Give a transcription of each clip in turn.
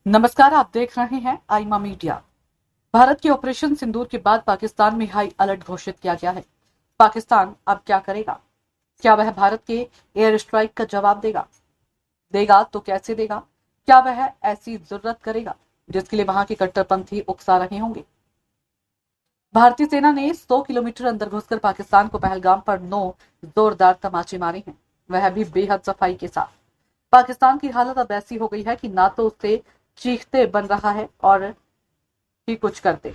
नमस्कार, आप देख रहे हैं आईमा मीडिया। भारत के ऑपरेशन सिंदूर के बाद पाकिस्तान में हाई अलर्ट घोषित किया गया है। पाकिस्तान अब क्या करेगा? क्या वह भारत के एयर स्ट्राइक का जवाब देगा तो कैसे देगा? क्या वह ऐसी जरूरत करेगा जिसके लिए वहां के कट्टरपंथी उकसा रहे होंगे? भारतीय सेना ने 100 किलोमीटर अंदर घुसकर पाकिस्तान को पहलगाम पर 9 जोरदार तमाचे मारे हैं, वह भी बेहद सफाई के साथ। पाकिस्तान की हालत अब ऐसी हो गई है कि ना तो उससे चीखते बन रहा है और ही कुछ करते।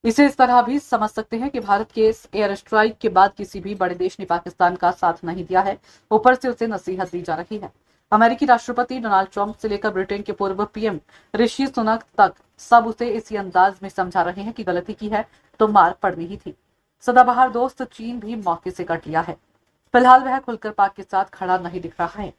इसे इस तरह भी समझ सकते हैं कि भारत के इस एयर स्ट्राइक के बाद किसी भी बड़े देश ने पाकिस्तान का साथ नहीं दिया है, ऊपर से उसे नसीहत दी जा रही है। अमेरिकी राष्ट्रपति डोनाल्ड ट्रंप से लेकर ब्रिटेन के पूर्व पीएम ऋषि सुनक तक सब उसे इसी अंदाज में समझा रहे हैं कि गलती की है तो मार पड़नी ही थी। सदाबहार दोस्त चीन भी मौके से कट लिया है। फिलहाल वह खुलकर पाक के साथ खड़ा नहीं दिख रहा है।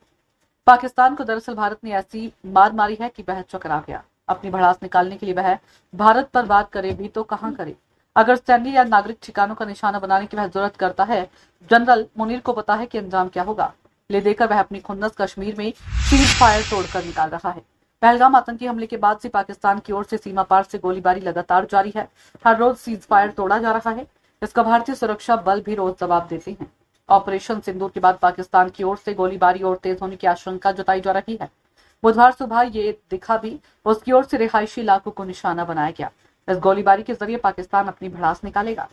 पाकिस्तान को दरअसल भारत ने ऐसी मार मारी है कि वह चकरा गया। अपनी भड़ास निकालने के लिए वह भारत पर वार करे भी तो कहां करे। अगर सैन्य या नागरिक ठिकानों का निशाना बनाने की वह जरूरत करता है, जनरल मुनीर को पता है कि अंजाम क्या होगा। ले देकर वह अपनी खुन्नस कश्मीर में सीज फायर तोड़कर निकाल रहा है। पहलगाम आतंकी हमले के बाद से पाकिस्तान की ओर से सीमा पार से गोलीबारी लगातार जारी है। हर रोज सीज फायर तोड़ा जा रहा है। इसका भारतीय सुरक्षा बल भी रोज जवाब देते हैं। ऑपरेशन सिंदूर के बाद पाकिस्तान की ओर से गोलीबारी और तेज होने की आशंका जताई जा रही है। बुधवार सुबह ये दिखा भी उसकी ओर से रिहायशी इलाकों को निशाना बनाया गया। इस गोलीबारी के जरिए पाकिस्तान अपनी भड़ास निकालेगा।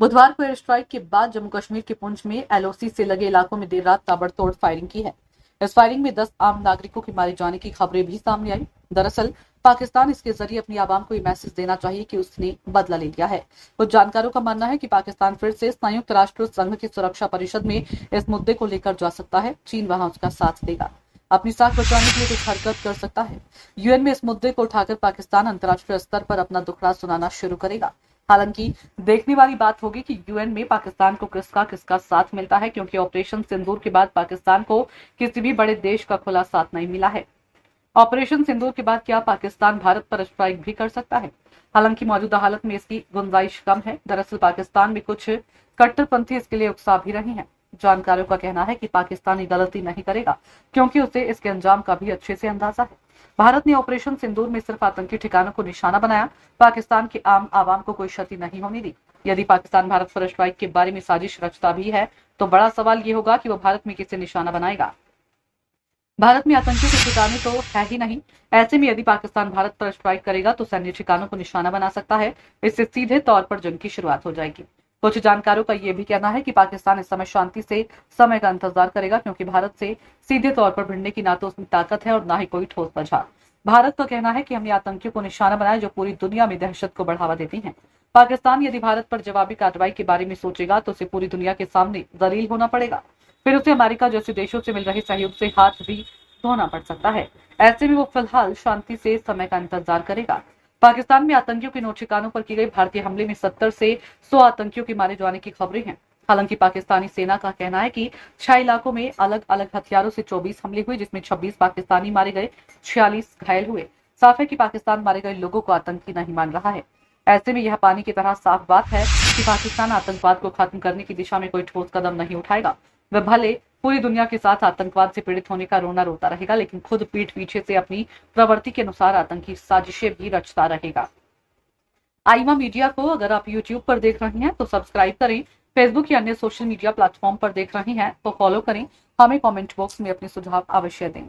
बुधवार को एयर स्ट्राइक के बाद जम्मू कश्मीर के पुंछ में एलओसी से लगे इलाकों में देर रात ताबड़तोड़ फायरिंग की है। इस फायरिंग में 10 आम नागरिकों के मारे जाने की खबरें भी सामने आई। दरअसल पाकिस्तान इसके जरिए अपनी आवाम को ये मैसेज देना चाहिए कि उसने बदला ले लिया है। कुछ जानकारों का मानना है कि पाकिस्तान फिर से संयुक्त राष्ट्र संघ की सुरक्षा परिषद में इस मुद्दे को लेकर जा सकता है। चीन वहां उसका साथ देगा, अपनी साख बचाने के लिए कुछ हरकत कर सकता है। यूएन में इस मुद्दे को उठाकर पाकिस्तान अंतर्राष्ट्रीय स्तर पर अपना दुखड़ा सुनाना शुरू करेगा। हालांकि देखने वाली बात होगी कि यूएन में पाकिस्तान को किसका साथ मिलता है, क्योंकि ऑपरेशन सिंदूर के बाद पाकिस्तान को किसी भी बड़े देश का खुला साथ नहीं मिला है। ऑपरेशन सिंदूर के बाद क्या पाकिस्तान भारत पर स्ट्राइक भी कर सकता है? हालांकि मौजूदा हालत में इसकी गुंजाइश कम है। दरअसल पाकिस्तान में कुछ कट्टरपंथी इसके लिए उकसा भी रहे हैं। जानकारों का कहना है कि पाकिस्तान गलती नहीं करेगा, क्योंकि उसे इसके अंजाम का भी अच्छे से अंदाजा है। भारत ने ऑपरेशन सिंदूर में सिर्फ आतंकी ठिकानों को निशाना बनाया, पाकिस्तान के आम आवाम को कोई क्षति नहीं होने दी। यदि पाकिस्तान भारत पर स्ट्राइक के बारे में साजिश रचता भी है तो बड़ा सवाल ये होगा कि वो भारत में किसे निशाना बनाएगा। भारत में आतंकियों के ठिकाने तो है ही नहीं। ऐसे में यदि पाकिस्तान भारत पर स्ट्राइक करेगा तो सैन्य ठिकानों को निशाना बना सकता है। इससे सीधे तौर पर जंग की शुरुआत हो जाएगी। कुछ जानकारों का यह भी कहना है कि पाकिस्तान इस समय शांति से समय का इंतजार करेगा, क्योंकि भारत से सीधे तौर पर भिड़ने की ना तो उसमें ताकत है और ना ही कोई ठोस बचा। भारत का कहना है कि हमने आतंकियों को निशाना बनाया जो पूरी दुनिया में दहशत को बढ़ावा देते हैं। पाकिस्तान यदि भारत पर जवाबी कार्रवाई के बारे में सोचेगा तो उसे पूरी दुनिया के सामने जलील होना पड़ेगा। फिर उसे अमेरिका जैसे देशों से मिल रहे सहयोग से हाथ भी धोना पड़ सकता है। ऐसे में वो फिलहाल शांति से समय का इंतजार करेगा। पाकिस्तान में आतंकियों के 9 ठिकानों पर किए गए भारतीय हमले में 70 से 100 आतंकियों के मारे जाने की खबरें हैं। हालांकि पाकिस्तानी सेना का कहना है कि 6 इलाकों में अलग अलग हथियारों से 24 हमले हुए, जिसमें 26 पाकिस्तानी मारे गए, 46 घायल हुए। साफ है कि पाकिस्तान मारे गए लोगों को आतंकी नहीं मान रहा है। ऐसे में यह पानी की तरह साफ बात है कि पाकिस्तान आतंकवाद को खत्म करने की दिशा में कोई ठोस कदम नहीं उठाएगा। वह भले पूरी दुनिया के साथ आतंकवाद से पीड़ित होने का रोना रोता रहेगा, लेकिन खुद पीठ पीछे से अपनी प्रवृत्ति के अनुसार आतंकी साजिशें भी रचता रहेगा। आईमा मीडिया को अगर आप यूट्यूब पर देख रहे हैं तो सब्सक्राइब करें, फेसबुक या अन्य सोशल मीडिया प्लेटफॉर्म पर देख रहे हैं तो फॉलो करें। हमें कमेंट बॉक्स में अपने सुझाव अवश्य दें।